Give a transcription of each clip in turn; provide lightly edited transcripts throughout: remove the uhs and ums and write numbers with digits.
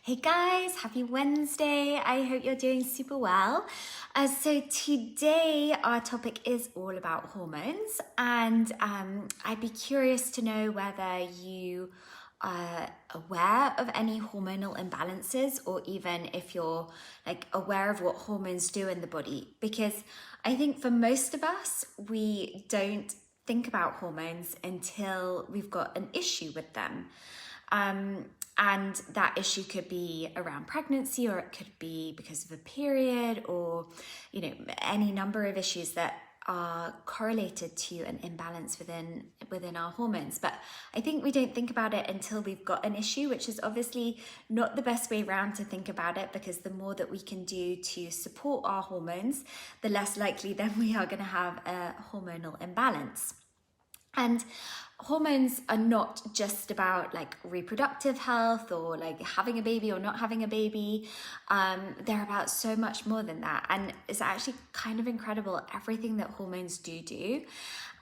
Hey guys, happy Wednesday. I hope you're doing super well. So today our topic is all about hormones, and I'd be curious to know whether you are aware of any hormonal imbalances, or even if you're aware of what hormones do in the body, because I think for most of us, we don't think about hormones until we've got an issue with them. And that issue could be around pregnancy, or it could be because of a period, or any number of issues that are correlated to an imbalance within our hormones. But I think we don't think about it until we've got an issue, which is obviously not the best way around to think about it, because the more that we can do to support our hormones, the less likely then we are going to have a hormonal imbalance. And hormones are not just about reproductive health, or having a baby or not having a baby. They're about so much more than that. And it's actually kind of incredible everything that hormones do.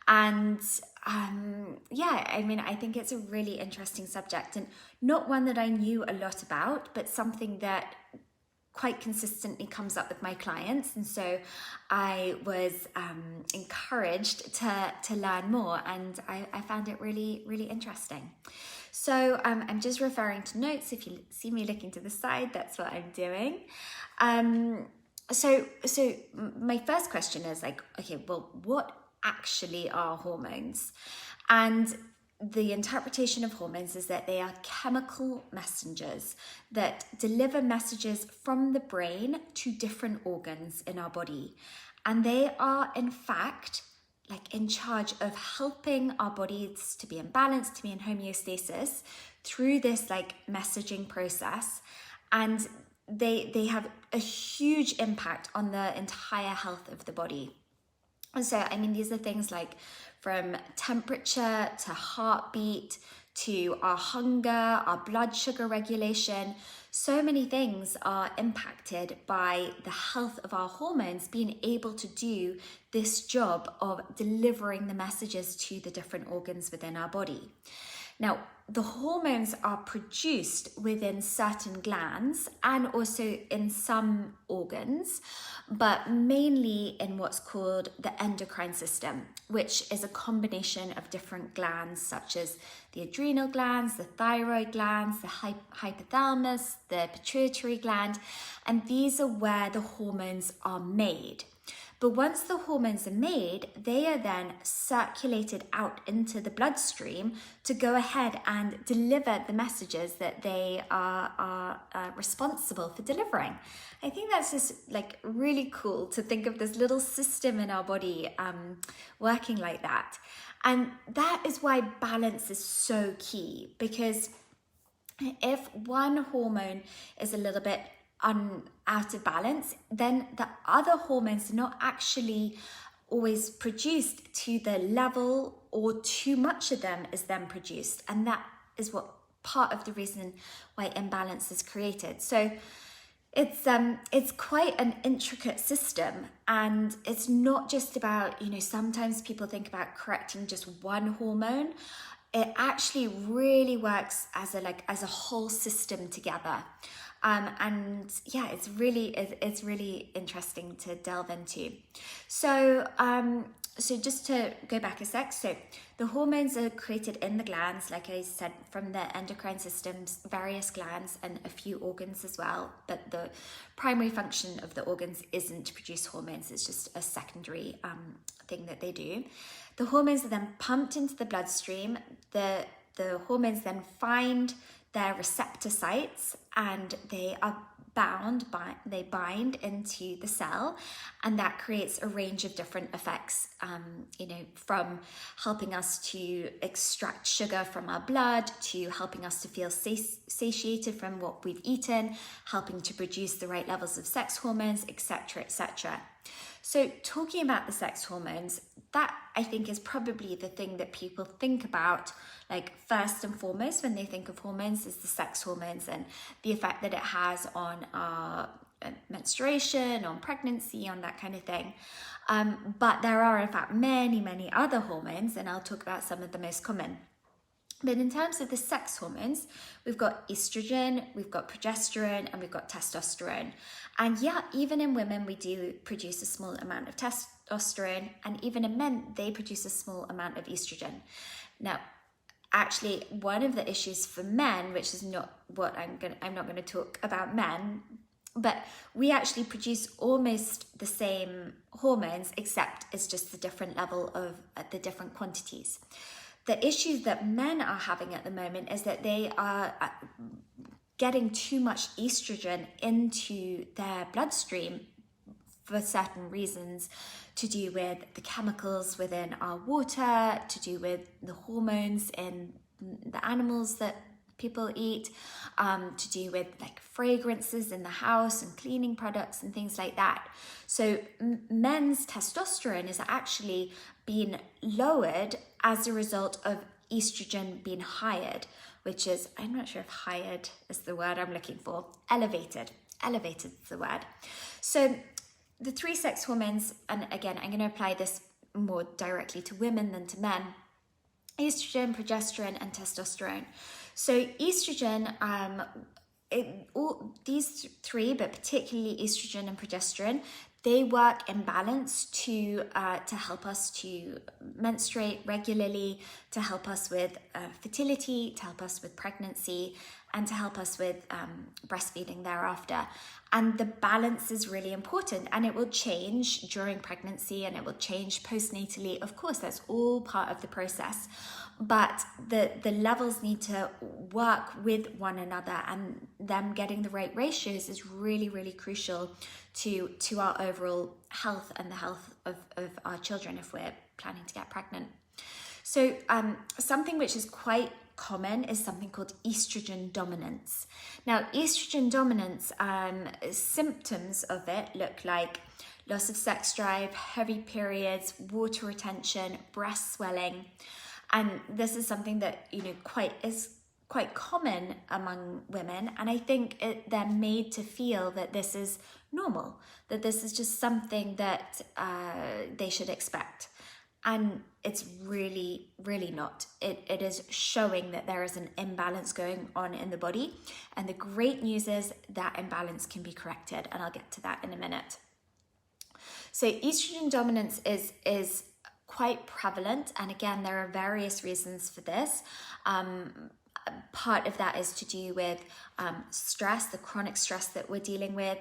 And I think it's a really interesting subject, and not one that I knew a lot about, but something that quite consistently comes up with my clients. And so I was encouraged to learn more, and I found it really, really interesting. So I'm just referring to notes. If you see me looking to the side, that's what I'm doing. So my first question is what actually are hormones? And the interpretation of hormones is that they are chemical messengers that deliver messages from the brain to different organs in our body. And they are, in fact, in charge of helping our bodies to be in balance, to be in homeostasis through this messaging process. And they have a huge impact on the entire health of the body. And so, these are things from temperature to heartbeat to our hunger, our blood sugar regulation. So many things are impacted by the health of our hormones being able to do this job of delivering the messages to the different organs within our body. Now, the hormones are produced within certain glands and also in some organs, but mainly in what's called the endocrine system, which is a combination of different glands, such as the adrenal glands, the thyroid glands, the hypothalamus, the pituitary gland, and these are where the hormones are made. But once the hormones are made, they are then circulated out into the bloodstream to go ahead and deliver the messages that they are responsible for delivering. I think that's just really cool to think of this little system in our body working like that. And that is why balance is so key, because if one hormone is a little bit out of balance, then the other hormones are not actually always produced to the level, or too much of them is then produced. And that is what part of the reason why imbalance is created. So it's quite an intricate system, and it's not just about, sometimes people think about correcting just one hormone. It actually really works as a whole system together. It's really interesting to delve into. So just to go back a sec, so the hormones are created in the glands, like I said, from the endocrine systems, various glands, and a few organs as well. But the primary function of the organs isn't to produce hormones; it's just a secondary thing that they do. The hormones are then pumped into the bloodstream. The hormones then find their receptor sites, and they bind into the cell, and that creates a range of different effects, from helping us to extract sugar from our blood, to helping us to feel satiated from what we've eaten, helping to produce the right levels of sex hormones, etc., etc. So talking about the sex hormones, that I think is probably the thing that people think about first and foremost when they think of hormones, is the sex hormones and the effect that it has on our menstruation, on pregnancy, on that kind of thing. But there are in fact many, many other hormones, and I'll talk about some of the most common. But in terms of the sex hormones, we've got estrogen, we've got progesterone, and we've got testosterone. And yeah, even in women, we do produce a small amount of testosterone, and even in men, they produce a small amount of estrogen. Now, actually, one of the issues for men, which is not what I'm not going to talk about men, but we actually produce almost the same hormones, except it's just the different level of the different quantities. The issue that men are having at the moment is that they are getting too much estrogen into their bloodstream for certain reasons, to do with the chemicals within our water, to do with the hormones in the animals that people eat, to do with like fragrances in the house and cleaning products and things like that. So men's testosterone is actually being lowered as a result of estrogen being hired, which is, I'm not sure if hired is the word I'm looking for, elevated is the word. So the three sex hormones, and again, I'm going to apply this more directly to women than to men: estrogen, progesterone, and testosterone. So estrogen, these three, but particularly estrogen and progesterone, they work in balance to help us to menstruate regularly, to help us with fertility, to help us with pregnancy, and to help us with breastfeeding thereafter. And the balance is really important, and it will change during pregnancy and it will change postnatally. Of course, that's all part of the process, but the levels need to work with one another, and them getting the right ratios is really, really crucial to our overall health and the health of our children if we're planning to get pregnant. So something which is quite common is something called estrogen dominance. Now, estrogen dominance, symptoms of it look like loss of sex drive, heavy periods, water retention, breast swelling. And this is something that, is quite common among women. And I think they're made to feel that this is normal, that this is just something that they should expect. And it's really, really not. It is showing that there is an imbalance going on in the body. And the great news is that imbalance can be corrected. And I'll get to that in a minute. So estrogen dominance is quite prevalent. And again, there are various reasons for this. Part of that is to do with stress, the chronic stress that we're dealing with,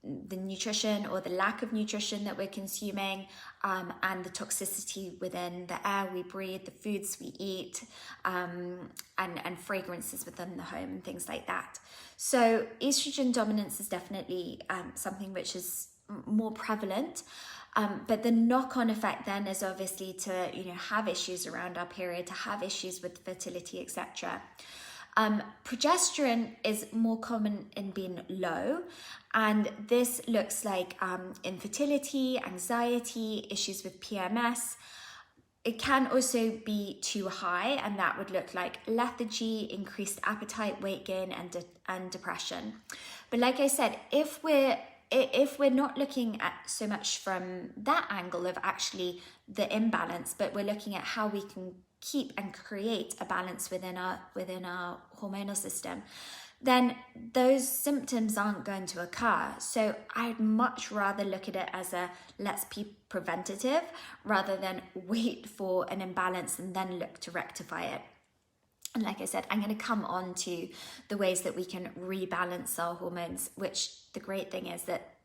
the nutrition or the lack of nutrition that we're consuming, and the toxicity within the air we breathe, the foods we eat, and fragrances within the home and things like that. So estrogen dominance is definitely something which is more prevalent. But the knock-on effect then is obviously to have issues around our period, to have issues with fertility, etc. Progesterone is more common in being low, and this looks like infertility, anxiety, issues with PMS. It can also be too high, and that would look like lethargy, increased appetite, weight gain, and depression. But like I said, if we're not looking at so much from that angle of actually the imbalance, but we're looking at how we can keep and create a balance within our hormonal system, then those symptoms aren't going to occur. So I'd much rather look at it as a let's be preventative rather than wait for an imbalance and then look to rectify it. And like I said, I'm going to come on to the ways that we can rebalance our hormones, which the great thing is that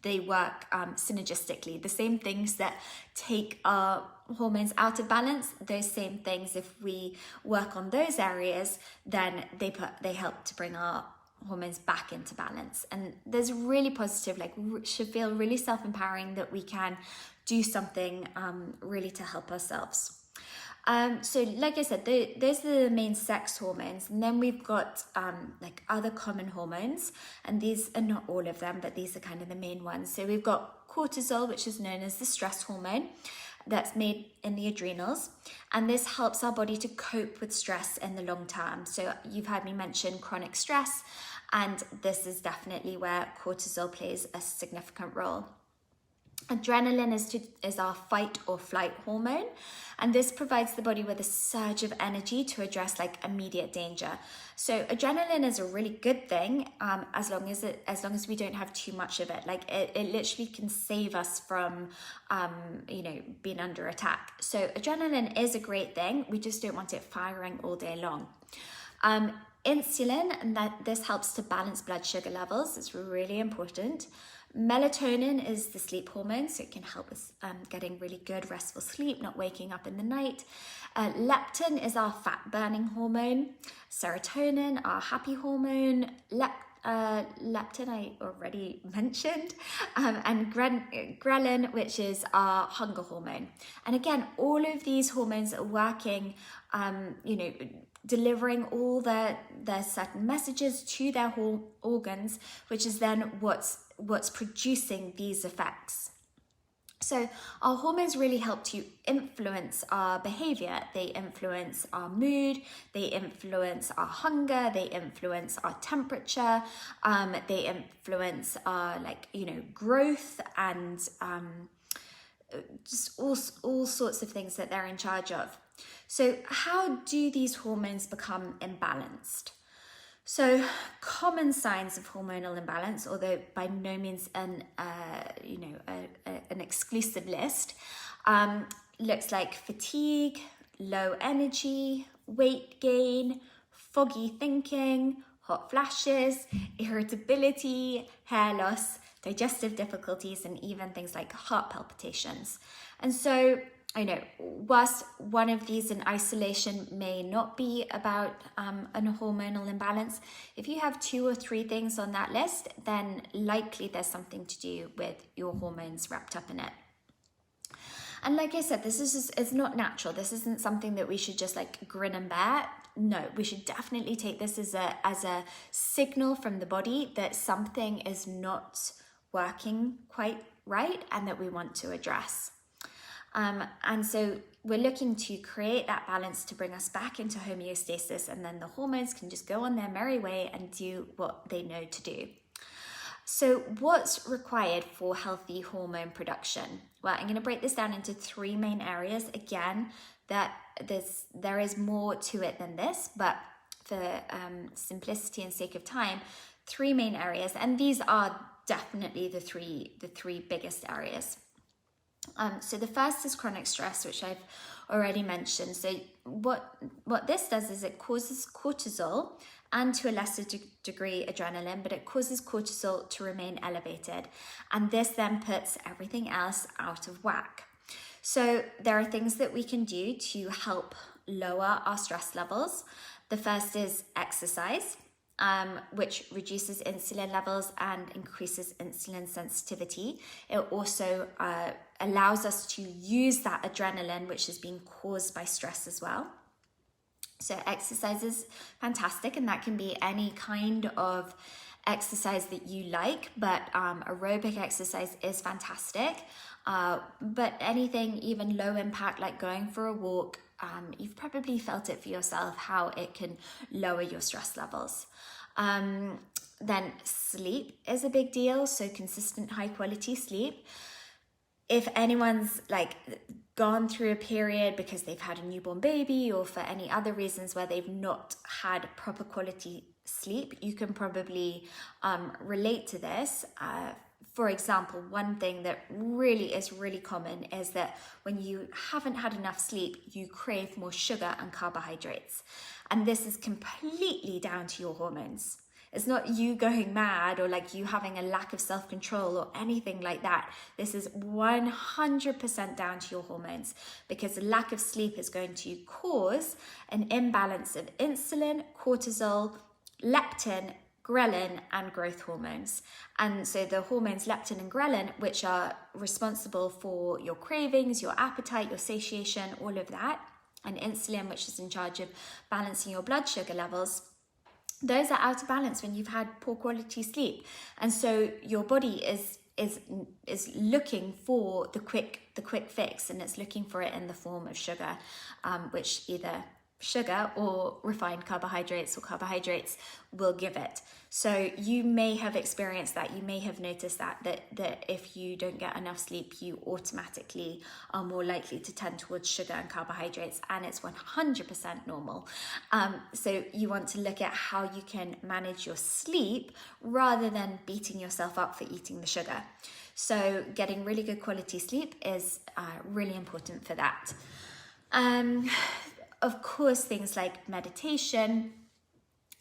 they work synergistically. The same things that take our hormones out of balance, those same things, if we work on those areas, then they help to bring our hormones back into balance. And there's really positive, should feel really self-empowering that we can do something really to help ourselves. So like I said, those are the main sex hormones, and then we've got other common hormones, and these are not all of them, but these are kind of the main ones. So we've got cortisol, which is known as the stress hormone, that's made in the adrenals, and this helps our body to cope with stress in the long term. So you've heard me mention chronic stress, and this is definitely where cortisol plays a significant role. Adrenaline is our fight or flight hormone, and this provides the body with a surge of energy to address like immediate danger. So adrenaline is a really good thing, as long as we don't have too much of it. Like it literally can save us from being under attack. So adrenaline is a great thing. We just don't want it firing all day long. Insulin, and this helps to balance blood sugar levels. It's really important. Melatonin is the sleep hormone, so it can help us getting really good restful sleep, not waking up in the night. Leptin is our fat burning hormone. Serotonin, our happy hormone. Leptin I already mentioned, and ghrelin, which is our hunger hormone. And again, all of these hormones are working, delivering all their certain messages to their organs, which is then what's producing these effects. So our hormones really help to influence our behavior. They influence our mood, they influence our hunger, they influence our temperature, they influence our growth, and just all sorts of things that they're in charge of. So how do these hormones become imbalanced? So common signs of hormonal imbalance, although by no means an exclusive list, looks like fatigue, low energy, weight gain, foggy thinking, hot flashes, irritability, hair loss, digestive difficulties, and even things like heart palpitations. And so I know, whilst one of these in isolation may not be about a hormonal imbalance, if you have 2 or 3 things on that list, then likely there's something to do with your hormones wrapped up in it. And like I said, it's not natural. This isn't something that we should just like grin and bear. No, we should definitely take this as a signal from the body that something is not working quite right and that we want to address. And so we're looking to create that balance to bring us back into homeostasis, and then the hormones can just go on their merry way and do what they know to do. So what's required for healthy hormone production? Well, I'm going to break this down into 3 main areas. Again, there is more to it than this, but for simplicity and sake of time, 3 main areas, and these are definitely the three biggest areas. So the first is chronic stress, which I've already mentioned. So what this does is it causes cortisol, and to a lesser degree adrenaline, but it causes cortisol to remain elevated. And this then puts everything else out of whack. So there are things that we can do to help lower our stress levels. The first is exercise, which reduces insulin levels and increases insulin sensitivity. It also allows us to use that adrenaline, which is being caused by stress as well. So exercise is fantastic, and that can be any kind of exercise that you like, but aerobic exercise is fantastic. But anything even low impact, like going for a walk, you've probably felt it for yourself, how it can lower your stress levels. Then sleep is a big deal, so consistent high quality sleep. If anyone's like gone through a period because they've had a newborn baby or for any other reasons where they've not had proper quality sleep, you can probably relate to this. For example, one thing that really is really common is that when you haven't had enough sleep, you crave more sugar and carbohydrates. And this is completely down to your hormones. It's not you going mad or like you having a lack of self-control or anything like that. This is 100% down to your hormones, because the lack of sleep is going to cause an imbalance of insulin, cortisol, leptin, ghrelin, and growth hormones. And so the hormones leptin and ghrelin, which are responsible for your cravings, your appetite, your satiation, all of that, and insulin, which is in charge of balancing your blood sugar levels, those are out of balance when you've had poor quality sleep. And so your body is looking for the quick fix, and it's looking for it in the form of sugar, which either sugar or refined carbohydrates or carbohydrates will give it. So you may have experienced that, you may have noticed that if you don't get enough sleep, you automatically are more likely to tend towards sugar and carbohydrates, and it's 100% normal. So you want to look at how you can manage your sleep rather than beating yourself up for eating the sugar. So getting really good quality sleep is really important for that. Of course, things like meditation,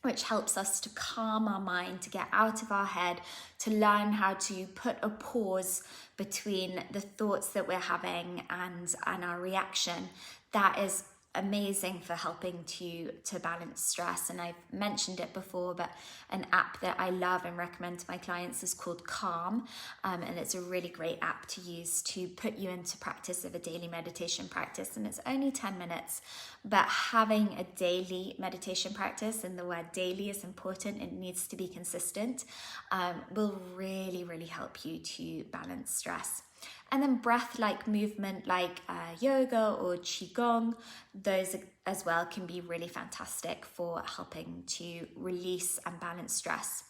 which helps us to calm our mind, to get out of our head, to learn how to put a pause between the thoughts that we're having and our reaction. That is amazing for helping to balance stress. And I've mentioned it before, but an app that I love and recommend to my clients is called Calm, and it's a really great app to use to put you into practice of a daily meditation practice. And it's only 10 minutes, but having a daily meditation practice, and the word daily is important, it needs to be consistent, will really, really help you to balance stress. And then breath-like movement like yoga or qigong, those as well can be really fantastic for helping to release and balance stress.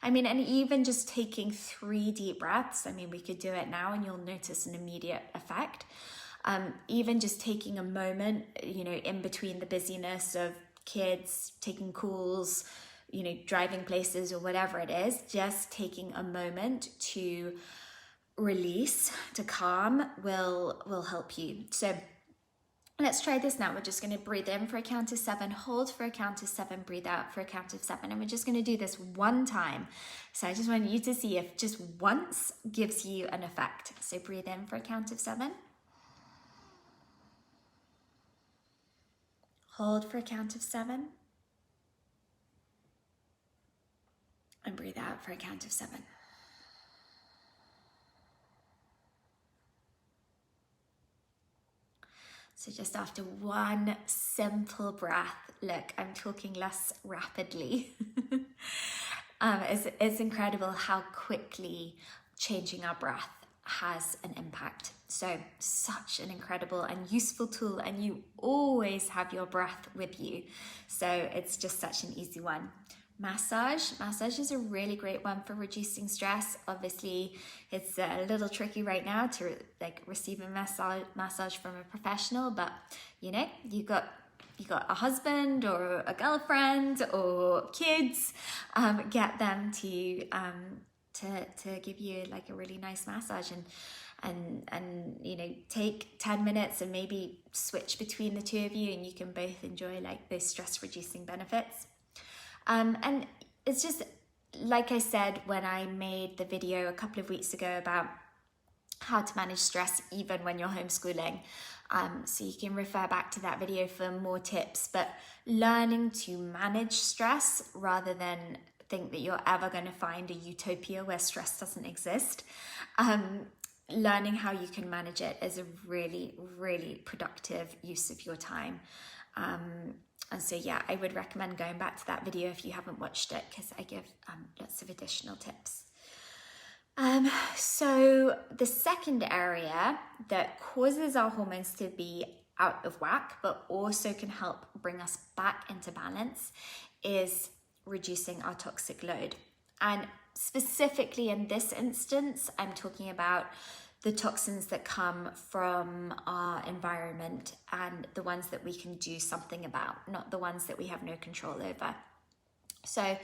I mean, and even just taking 3 deep breaths, I mean, we could do it now and you'll notice an immediate effect. Even just taking a moment, in between the busyness of kids, taking calls, driving places or whatever it is, just taking a moment to release, to calm, will help you. So let's try this now. We're just going to breathe in for a count of 7, hold for a count of 7, breathe out for a count of 7, and we're just going to do this one time. So I just want you to see if just once gives you an effect. So breathe in for a count of 7, hold for a count of 7, and breathe out for a count of 7. So just after one simple breath, look, I'm talking less rapidly. It's incredible how quickly changing our breath has an impact. So such an incredible and useful tool, and you always have your breath with you. So it's just such an easy one. Massage is a really great one for reducing stress. Obviously, it's a little tricky right now to receive a massage from a professional, but you got a husband or a girlfriend or kids, get them to give you like a really nice massage and take 10 minutes and maybe switch between the two of you, and you can both enjoy like those stress reducing benefits. And it's just, like I said, when I made the video a couple of weeks ago about how to manage stress even when you're homeschooling. So you can refer back to that video for more tips, but learning to manage stress rather than think that you're ever going to find a utopia where stress doesn't exist. Learning how you can manage it is a really, really productive use of your time. And so, yeah, I would recommend going back to that video if you haven't watched it, because I give lots of additional tips. So the second area that causes our hormones to be out of whack, but also can help bring us back into balance, is reducing our toxic load. And specifically in this instance, I'm talking about the toxins that come from our environment and the ones that we can do something about, not the ones that we have no control over. So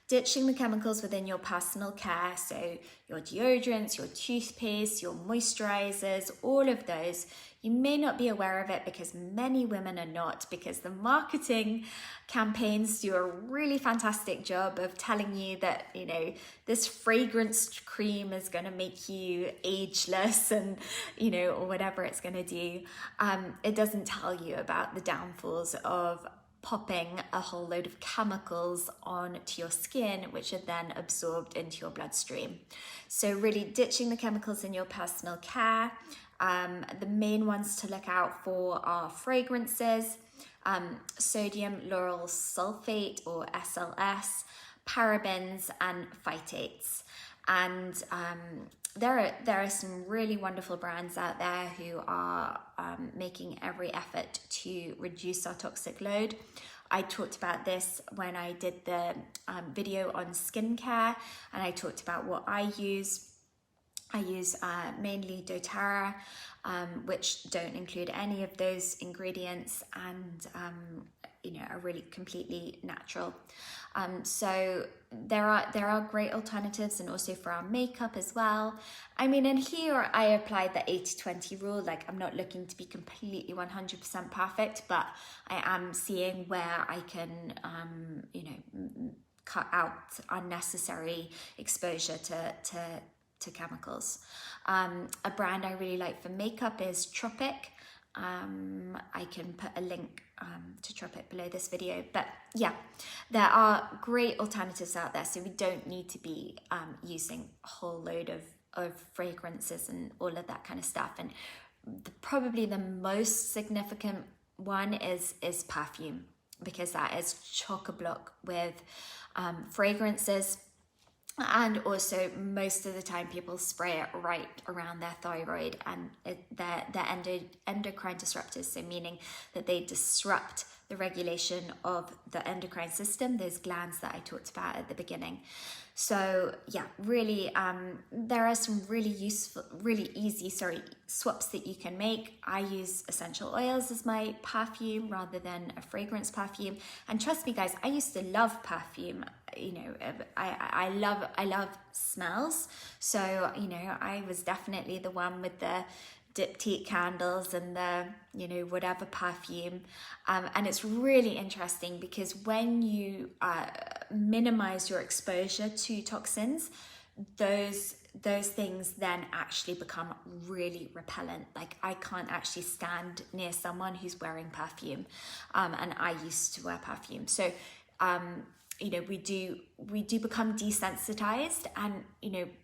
ditching the chemicals within your personal care, so your deodorants, your toothpaste, your moisturizers, all of those. You may not be aware of it because many women are not, because the marketing campaigns do a really fantastic job of telling you that, this fragrance cream is going to make you ageless and, or whatever it's going to do. It doesn't tell you about the downfalls of popping a whole load of chemicals onto your skin, which are then absorbed into your bloodstream. So really ditching the chemicals in your personal care. The main ones to look out for are fragrances, sodium lauryl sulfate or SLS, parabens and phytates. And there are some really wonderful brands out there who are making every effort to reduce our toxic load. I talked about this when I did the video on skincare, and I talked about what I use. I use mainly doTERRA, which don't include any of those ingredients, and are really completely natural. So there are great alternatives, and also for our makeup as well. I mean, and here I applied the 80-20 rule. Like, I'm not looking to be completely 100% perfect, but I am seeing where I can, cut out unnecessary exposure to chemicals. A brand I really like for makeup is Tropic. I can put a link to Tropic below this video, but yeah, there are great alternatives out there, so we don't need to be using a whole load of fragrances and all of that kind of stuff. And probably the most significant one is perfume, because that is chock-a-block with fragrances. And also, most of the time people spray it right around their thyroid, and they're endocrine disruptors, so meaning that they disrupt the regulation of the endocrine system, those glands that I talked about at the beginning. So yeah, really, there are some really easy swaps that you can make. I use essential oils as my perfume rather than a fragrance perfume. And trust me, guys, I used to love perfume. I love smells. So, I was definitely the one with the diptyque candles and the, whatever perfume. And it's really interesting, because when you minimize your exposure to toxins, those things then actually become really repellent. Like, I can't actually stand near someone who's wearing perfume. And I used to wear perfume. So, we do become desensitized, and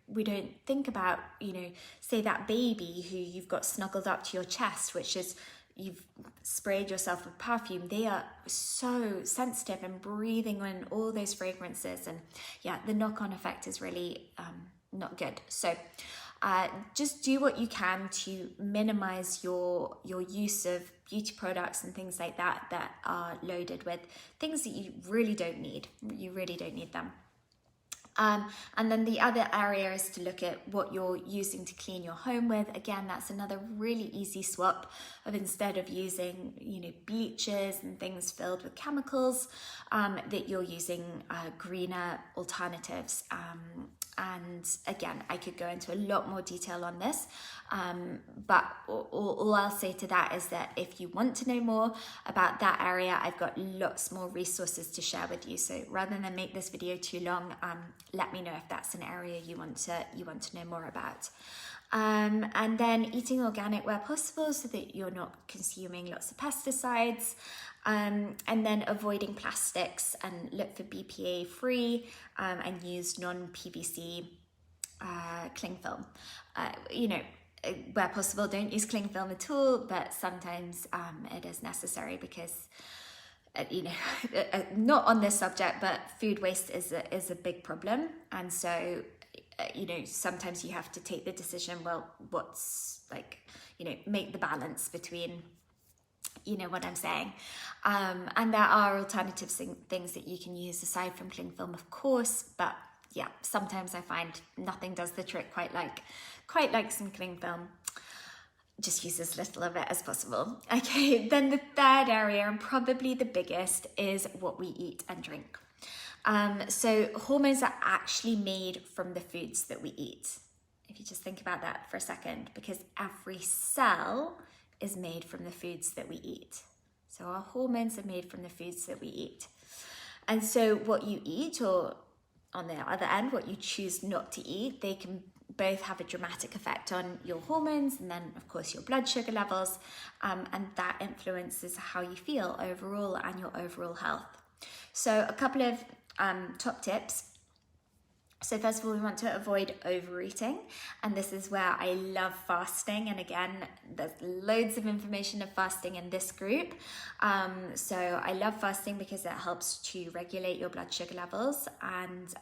we don't think about, say that baby who you've got snuggled up to your chest, which is, you've sprayed yourself with perfume. They are so sensitive and breathing in all those fragrances, and yeah, the knock-on effect is really not good. So just do what you can to minimize your use of beauty products and things like that are loaded with things that you really don't need. You really don't need them. And then the other area is to look at what you're using to clean your home with. Again, that's another really easy swap of, instead of using, bleaches and things filled with chemicals, that you're using greener alternatives. And again, I could go into a lot more detail on this, but all I'll say to that is that if you want to know more about that area, I've got lots more resources to share with you. So rather than make this video too long, let me know if that's an area you want to know more about. And then eating organic where possible, so that you're not consuming lots of pesticides. And then avoiding plastics, and look for BPA free and use non-PVC cling film. Where possible, don't use cling film at all, but sometimes it is necessary, because not on this subject, but food waste is a big problem. And so sometimes you have to take the decision, well, what's make the balance between, what I'm saying. And there are alternative things that you can use aside from cling film, of course, but yeah, sometimes I find nothing does the trick quite like some cling film. Just use as little of it as possible. Okay, then the third area, and probably the biggest, is what we eat and drink. So hormones are actually made from the foods that we eat. If you just think about that for a second, because every cell is made from the foods that we eat. So our hormones are made from the foods that we eat. And so what you eat, or on the other end, what you choose not to eat, they can both have a dramatic effect on your hormones, and then of course your blood sugar levels, and that influences how you feel overall and your overall health. So a couple of top tips. So first of all, we want to avoid overeating, and this is where I love fasting. And again, there's loads of information of fasting in this group. So I love fasting because it helps to regulate your blood sugar levels and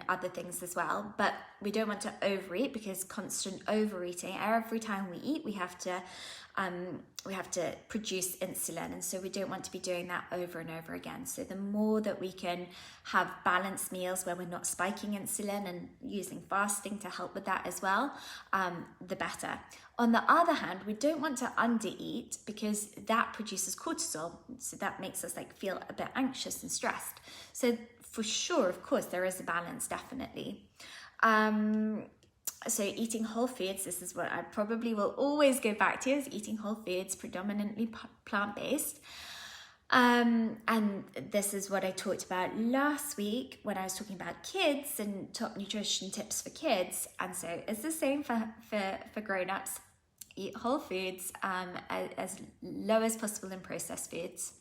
other things as well. But we don't want to overeat, because constant overeating, every time we eat, we have to produce insulin, and so we don't want to be doing that over and over again. So the more that we can have balanced meals where we're not spiking insulin and using fasting to help with that as well, the better. On the other hand, we don't want to undereat, because that produces cortisol, so that makes us like feel a bit anxious and stressed. So for sure, of course, there is a balance, definitely. So eating whole foods, this is what I probably will always go back to, is eating whole foods, predominantly plant-based. And this is what I talked about last week when I was talking about kids and top nutrition tips for kids. And so it's the same for grown-ups. Eat whole foods, as low as possible in processed foods.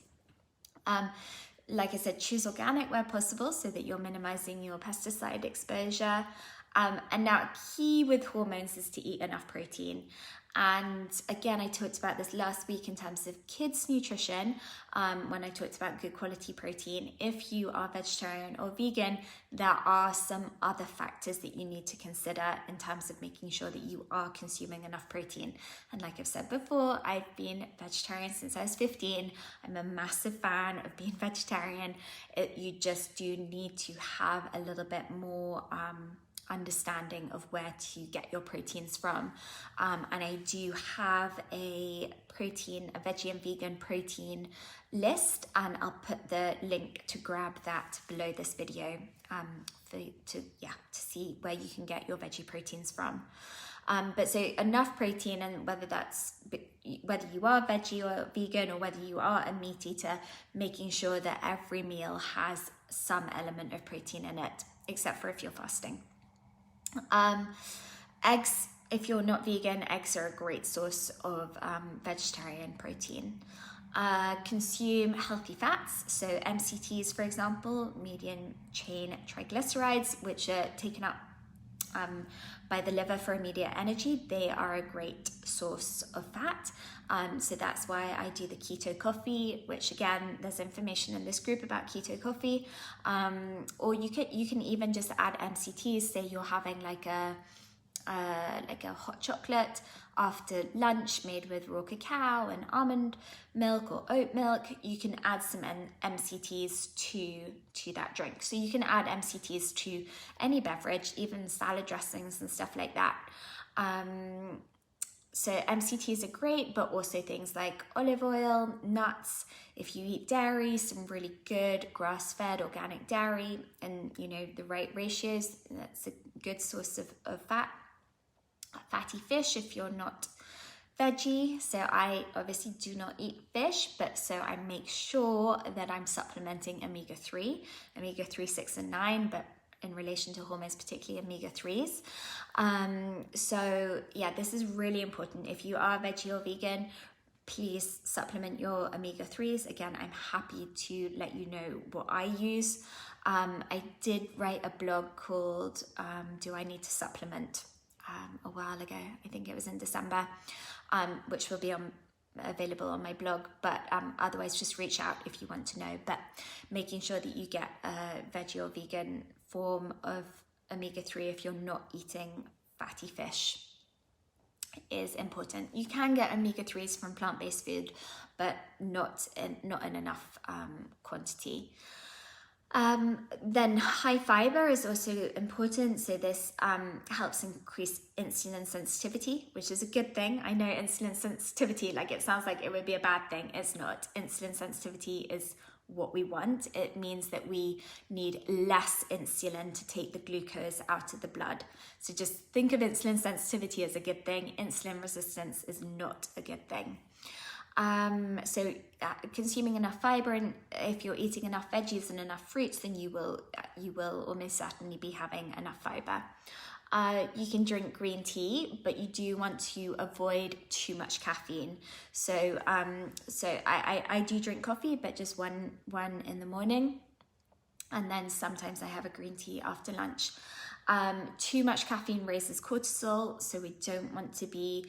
Like I said, choose organic where possible, so that you're minimizing your pesticide exposure. And now key with hormones is to eat enough protein. And again, I talked about this last week in terms of kids' nutrition, when I talked about good quality protein. If you are vegetarian or vegan, there are some other factors that you need to consider in terms of making sure that you are consuming enough protein. And like I've said before, I've been vegetarian since I was 15. I'm a massive fan of being vegetarian. You just do need to have a little bit more understanding of where to get your proteins from, and I do have a veggie and vegan protein list, and I'll put the link to grab that below this video to see where you can get your veggie proteins from. But so enough protein, and whether you are veggie or vegan, or whether you are a meat eater, making sure that every meal has some element of protein in it, except for if you're fasting. Eggs, if you're not vegan, eggs are a great source of vegetarian protein. Consume healthy fats, so MCTs, for example, medium chain triglycerides, which are taken up by the liver for immediate energy. They are a great source of fat. So that's why I do the keto coffee, which again, there's information in this group about keto coffee. Or you can even just add MCTs. Say you're having like a hot chocolate after lunch made with raw cacao and almond milk or oat milk. You can add some MCTs to that drink. So you can add MCTs to any beverage, even salad dressings and stuff like that. So MCTs are great, but also things like olive oil, nuts. If you eat dairy, some really good grass-fed organic dairy, and the right ratios, that's a good source of fat. Fatty fish if you're not veggie. So I obviously do not eat fish, but so I make sure that I'm supplementing omega-3, 6 and 9, but in relation to hormones, particularly omega-3s. So yeah, this is really important. If you are veggie or vegan, please supplement your omega-3s. Again, I'm happy to let you know what I use. I did write a blog called Do I Need to Supplement? A while ago. I think it was in December, which will be available on my blog, but otherwise just reach out if you want to know. But making sure that you get a veggie or vegan form of omega-3 if you're not eating fatty fish is important. You can get omega-3s from plant-based food, but not in enough quantity. Then high fiber is also important. So this helps increase insulin sensitivity, which is a good thing. I know insulin sensitivity, like it sounds like it would be a bad thing. It's not. Insulin sensitivity is what we want. It means that we need less insulin to take the glucose out of the blood. So just think of insulin sensitivity as a good thing. Insulin resistance is not a good thing. So consuming enough fiber, and if you're eating enough veggies and enough fruits, then you will almost certainly be having enough fiber. You can drink green tea, but you do want to avoid too much caffeine. So I do drink coffee, but just one in the morning. And then sometimes I have a green tea after lunch. Too much caffeine raises cortisol, so we don't want to be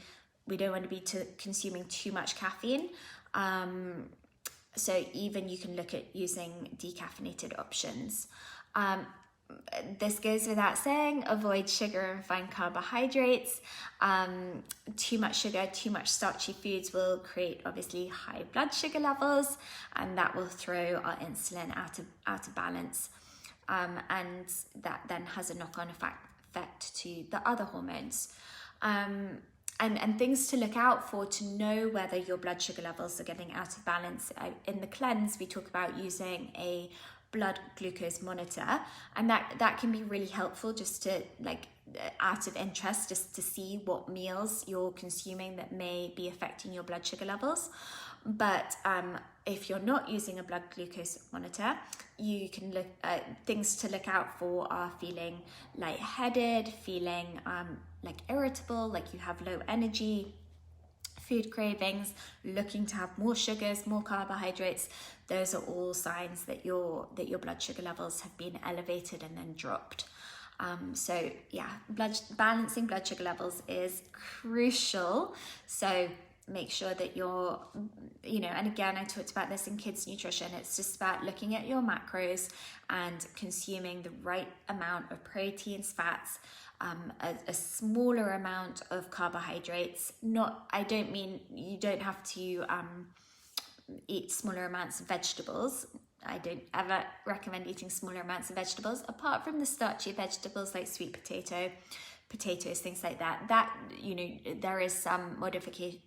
consuming too much caffeine. So even you can look at using decaffeinated options. This goes without saying, avoid sugar and refined carbohydrates. Too much sugar, too much starchy foods will create obviously high blood sugar levels, and that will throw our insulin out of balance. And that then has a knock-on effect to the other hormones. And things to look out for to know whether your blood sugar levels are getting out of balance. In the cleanse, we talk about using a blood glucose monitor, and that can be really helpful, just to out of interest, just to see what meals you're consuming that may be affecting your blood sugar levels. But if you're not using a blood glucose monitor, you can look at things to look out for are feeling lightheaded, feeling irritable, like you have low energy, food cravings, looking to have more sugars, more carbohydrates. Those are all signs that your blood sugar levels have been elevated and then dropped. So yeah, balancing blood sugar levels is crucial. So make sure that you're, and again, I talked about this in kids nutrition. It's just about looking at your macros and consuming the right amount of proteins, fats, a smaller amount of carbohydrates. I don't mean you don't have to eat smaller amounts of vegetables. I don't ever recommend eating smaller amounts of vegetables, apart from the starchy vegetables like sweet potatoes, things like that. There is some modification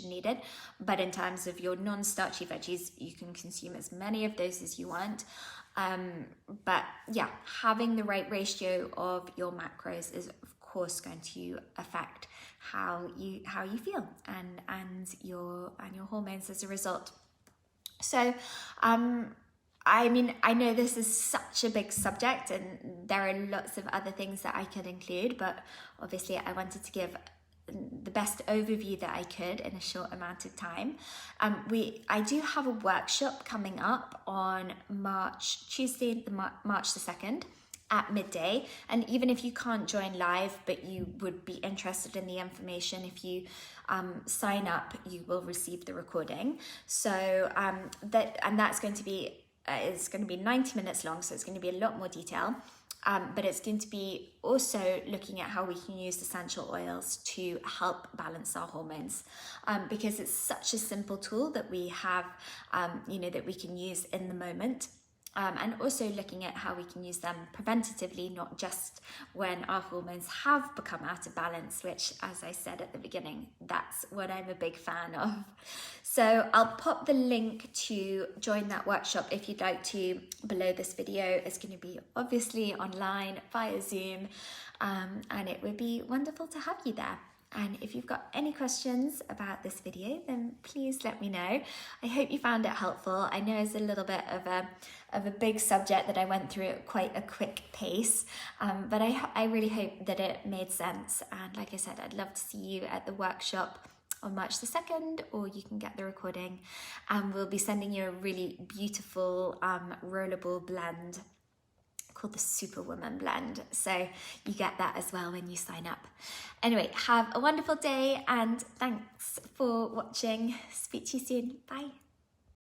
needed. But in terms of your non-starchy veggies, you can consume as many of those as you want. But yeah, having the right ratio of your macros is of course going to affect how you feel and your hormones as a result. So I know this is such a big subject and there are lots of other things that I could include, but obviously I wanted to give the best overview that I could in a short amount of time. I do have a workshop coming up on Tuesday, March the 2nd at midday. And even if you can't join live, but you would be interested in the information, if you sign up, you will receive the recording. So that's going to be, it's going to be 90 minutes long, so it's going to be a lot more detail. But it's going to be also looking at how we can use essential oils to help balance our hormones, because it's such a simple tool that we have, that we can use in the moment. And also looking at how we can use them preventatively, not just when our hormones have become out of balance, which, as I said at the beginning, that's what I'm a big fan of. So I'll pop the link to join that workshop if you'd like to below this video. It's going to be obviously online via Zoom, and it would be wonderful to have you there. And if you've got any questions about this video, then please let me know. I hope you found it helpful. I know it's a little bit of a big subject that I went through at quite a quick pace, but I really hope that it made sense. And like I said, I'd love to see you at the workshop on March the 2nd, or you can get the recording. And we'll be sending you a really beautiful rollable blend called the Superwoman blend, so you get that as well when you sign up. Anyway, have a wonderful day and thanks for watching. Speak to you soon. Bye.